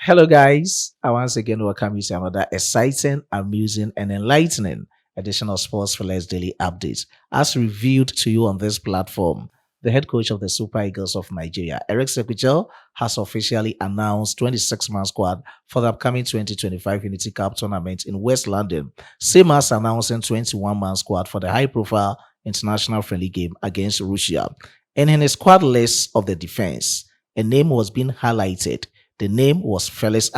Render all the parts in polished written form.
Hello, guys. I once again welcome you to another exciting, amusing, and enlightening edition of Sports Felix Daily Updates. As reviewed to you on this platform, the head coach of the Super Eagles of Nigeria, Seuchel, has officially announced 26-man squad for the upcoming 2025 Unity Cup tournament in West London, same as announcing 21-man squad for the high-profile international friendly game against Russia. And in his squad list of the defense, a name was being highlighted. The name was Felix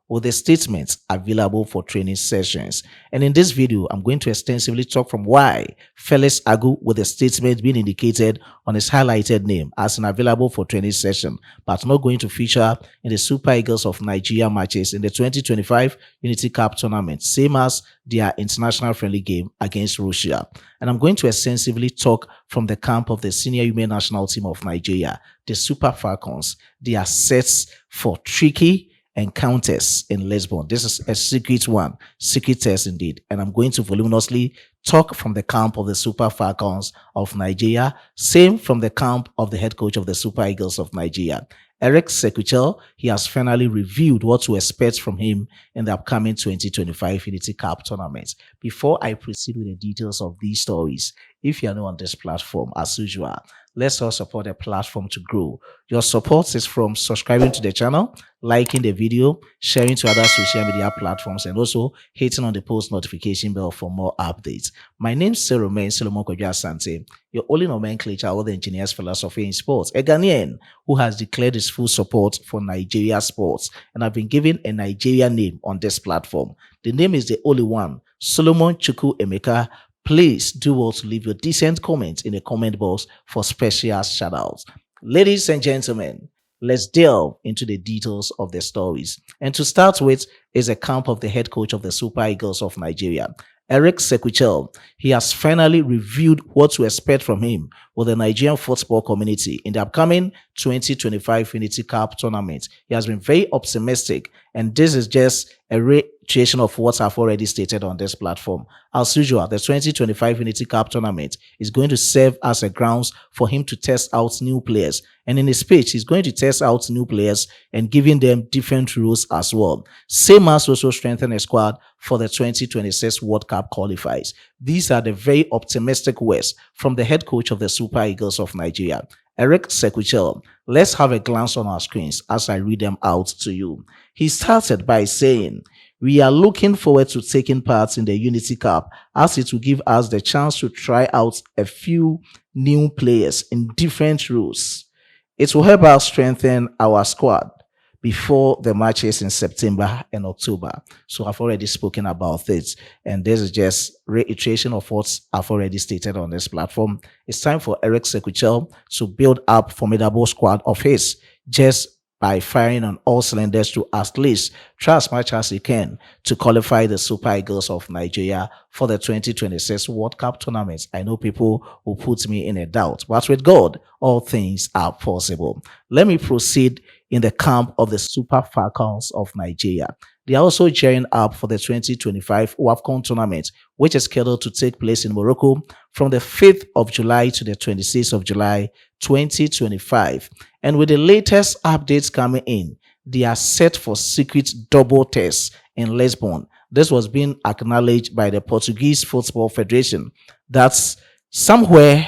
with the statements available for training sessions. And in this video, I'm going to extensively talk from why Felix with the statement being indicated on his highlighted name as an available for training session, but not going to feature in the Super Eagles of Nigeria matches in the 2025 Unity Cup tournament, same as their international friendly game against Russia. And I'm going to extensively talk from the camp of the senior women national team of Nigeria, the Super Falcons. They are set for tricky encounters in Lisbon. This is a secret test indeed. And I'm going to voluminously talk from the camp of the Super Falcons of Nigeria, same from the camp of the head coach of the Super Eagles of Nigeria. Seuchel, he has finally revealed what to expect from him in the upcoming 2025 Unity Cup tournament. Before I proceed with the details of these stories, if you are new on this platform, as usual, let's all support the platform to grow. Your support is from subscribing to the channel, liking the video, sharing to other social media platforms, and also hitting on the post notification bell for more updates. My name is Solomon Asante, your only nomenclature of the engineer's philosophy in sports, a Ghanaian who has declared his full support for Nigeria sports, and I've been given a Nigerian name on this platform. The name is the only one, Solomon Chukwu Emeka. Please do also leave your decent comments in the comment box for special shoutouts. Ladies and gentlemen, let's delve into the details of the stories. And to start with is a camp of the head coach of the Super Eagles of Nigeria, Seuchel. He has finally revealed what to expect from him with the Nigerian football community in the upcoming 2025 Unity Cup tournament. He has been very optimistic, and this is just a reiteration of what I've already stated on this platform. As usual, the 2025 Unity Cup tournament is going to serve as a grounds for him to test out new players. And in his speech, he's going to test out new players and giving them different rules as well. Same as also strengthen a squad for the 2026 World Cup qualifiers. These are the very optimistic words from the head coach of the Super Eagles of Nigeria, Seuchel. Let's have a glance on our screens as I read them out to you. He started by saying, "We are looking forward to taking part in the Unity Cup as it will give us the chance to try out a few new players in different roles. It will help us strengthen our squad before the matches in September and October." So I've already spoken about this, and this is just reiteration of what I've already stated on this platform. It's time for Seuchel to build up formidable squad of his just by firing on all cylinders to at least try as much as he can to qualify the Super Eagles of Nigeria for the 2026 World Cup tournament. I know people will put me in a doubt, but with God, all things are possible. Let me proceed in the camp of the Super Falcons of Nigeria. They are also gearing up for the 2025 WAFCON tournament, which is scheduled to take place in Morocco from the 5th of July to the 26th of July, 2025. And with the latest updates coming in, they are set for secret double tests in Lisbon. This was being acknowledged by the Portuguese Football Federation. That's somewhere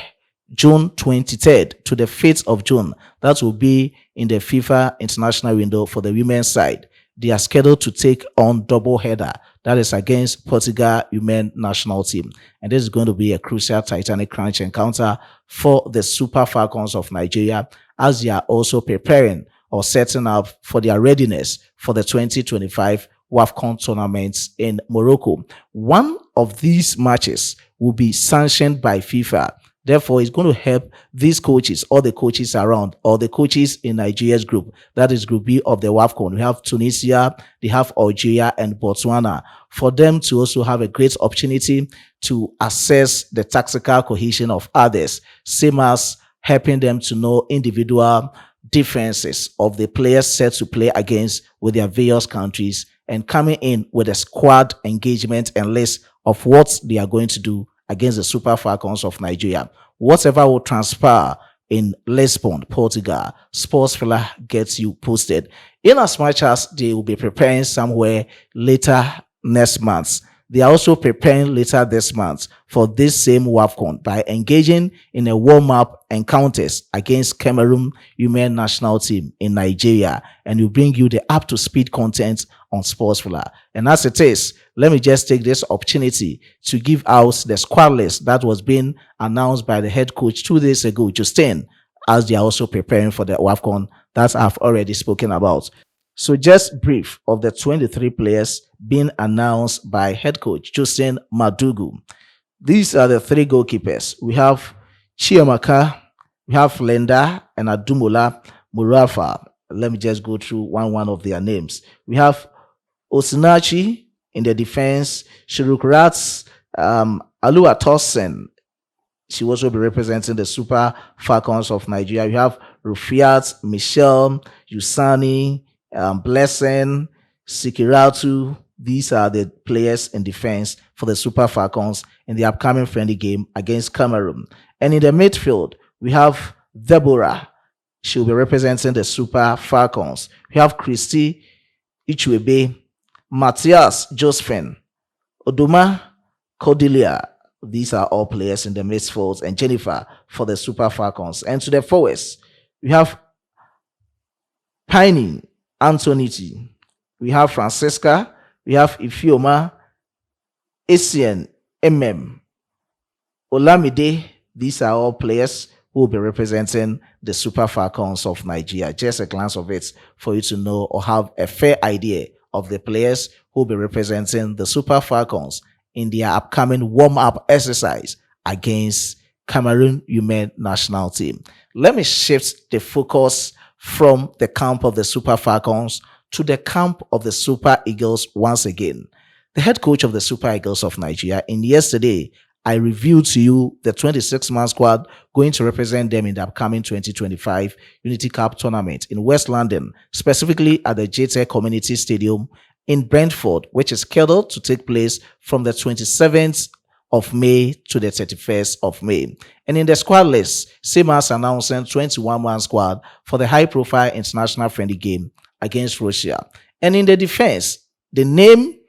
June 23rd to the 5th of June. That will be in the FIFA international window for the women's side. They are scheduled to take on double header. That is against Portugal women national team. And this is going to be a crucial Titanic crunch encounter for the Super Falcons of Nigeria as they are also preparing or setting up for their readiness for the 2025 WAFCON tournaments in Morocco. One of these matches will be sanctioned by FIFA. Therefore, it's going to help these coaches, all the coaches around, or the coaches in Nigeria's group. That is Group B of the WAFCON. We have Tunisia, they have Algeria and Botswana. For them to also have a great opportunity to assess the tactical cohesion of others, same as helping them to know individual differences of the players set to play against with their various countries, and coming in with a squad engagement and list of what they are going to do against the Super Falcons of Nigeria. Whatever will transpire in Lisbon, Portugal, Sports Fella gets you posted. In as much as they will be preparing somewhere later next month, they are also preparing later this month for this same WAFCON by engaging in a warm-up encounters against Cameroon Women National Team in Nigeria, and will bring you the up-to-speed content on Sportsfula. And as it is, let me just take this opportunity to give out the squad list that was being announced by the head coach 2 days ago, Justin, as they are also preparing for the WAFCON that I've already spoken about. So just brief of the 23 players being announced by head coach Justin Madugu. These are the three goalkeepers. We have Chiamaka, we have Linda, and Adumola Murafa. Let me just go through one of their names. We have Osinachi in the defense, Shirukrat, Alua Tosin. She will also be representing the Super Falcons of Nigeria. We have Rufiat, Michelle, Yusani, Blessing, Sikiratu. These are the players in defense for the Super Falcons in the upcoming friendly game against Cameroon. And in the midfield, we have Deborah. She will be representing the Super Falcons. We have Christy Ichwebe, Matthias Josephine, Oduma Cordelia. These are all players in the midfield, and Jennifer for the Super Falcons. And to the forwards, we have Piney Antoniti, we have Francesca, we have Ifioma, Essien, Olamide. These are all players who will be representing the Super Falcons of Nigeria. Just a glance of it for you to know or have a fair idea of the players who will be representing the Super Falcons in their upcoming warm-up exercise against Cameroon Women National Team. Let me shift the focus from the camp of the Super Falcons to the camp of the Super Eagles once again. The head coach of the Super Eagles of Nigeria, in yesterday, I reviewed to you the 26-man squad going to represent them in the upcoming 2025 Unity Cup tournament in West London, specifically at the JTech Community Stadium in Brentford, which is scheduled to take place from the 27th of May to the 31st of May. And in the squad list, same as announcing 21-man squad for the high-profile international friendly game against Russia. And in the defense, the name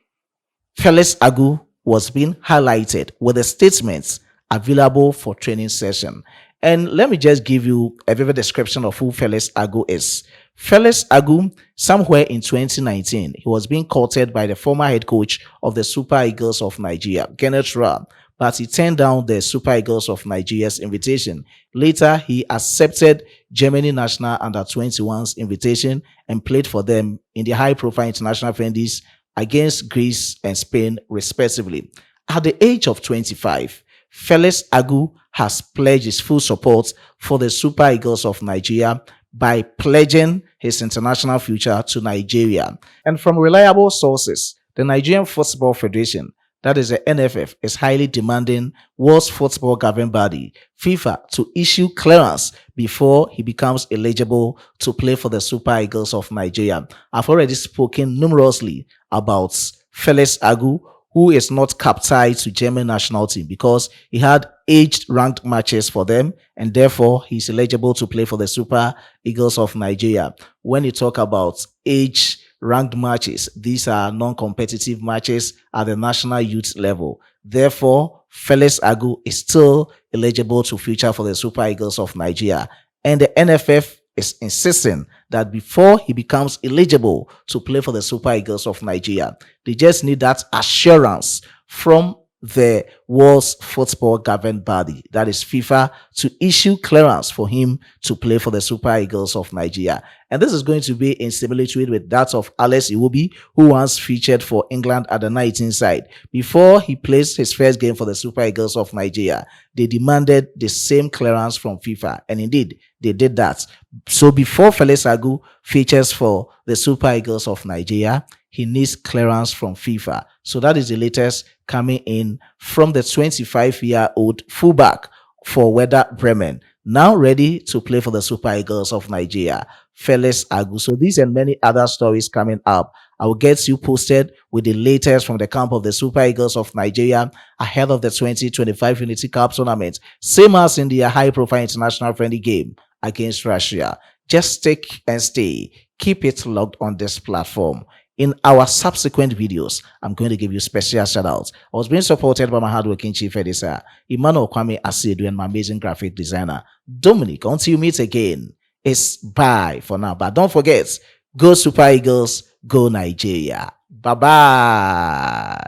Felix Agu was being highlighted with the statements available for training session. And let me just give you a vivid description of who Felix Agu is. Felix Agu, somewhere in 2019, he was being courted by the former head coach of the Super Eagles of Nigeria, Kenneth Ra, but he turned down the Super Eagles of Nigeria's invitation. Later, he accepted Germany National Under-21's invitation and played for them in the high-profile international friendlies against Greece and Spain, respectively. At the age of 25, Felix Agu has pledged his full support for the Super Eagles of Nigeria by pledging his international future to Nigeria. And from reliable sources, the Nigerian Football Federation, that is the NFF, is highly demanding World Football Governing Body, FIFA, to issue clearance before he becomes eligible to play for the Super Eagles of Nigeria. I've already spoken numerously about Felix Agu, who is not cap-tied to German national team because he had age-ranked matches for them, and therefore he's eligible to play for the Super Eagles of Nigeria. When you talk about age-ranked matches, these are non-competitive matches at the national youth level. Therefore, Felix Agu is still eligible to feature for the Super Eagles of Nigeria, and the NFF is insisting that before he becomes eligible to play for the Super Eagles of Nigeria, they just need that assurance from the World's Football Governing Body, that is FIFA, to issue clearance for him to play for the Super Eagles of Nigeria. And this is going to be in similitude with that of Alex Iwobi, who once featured for England at the 19 side. Before he plays his first game for the Super Eagles of Nigeria, they demanded the same clearance from FIFA, and indeed, they did that. So before Felix Agu features for the Super Eagles of Nigeria, he needs clearance from FIFA. So that is the latest coming in from the 25-year-old fullback for Werder Bremen, now ready to play for the Super Eagles of Nigeria, Felix Agu. So these and many other stories coming up. I will get you posted with the latest from the camp of the Super Eagles of Nigeria ahead of the 2025 Unity Cup tournament, same as in the high-profile international friendly game against Russia. Just stick and stay. Keep it logged on this platform. In our subsequent videos, I'm going to give you special shout outs. I was being supported by my hardworking chief editor, Emmanuel Kwame Asidu, and my amazing graphic designer, Dominic. Until you meet again, it's bye for now. But don't forget, go Super Eagles, go Nigeria. Bye bye.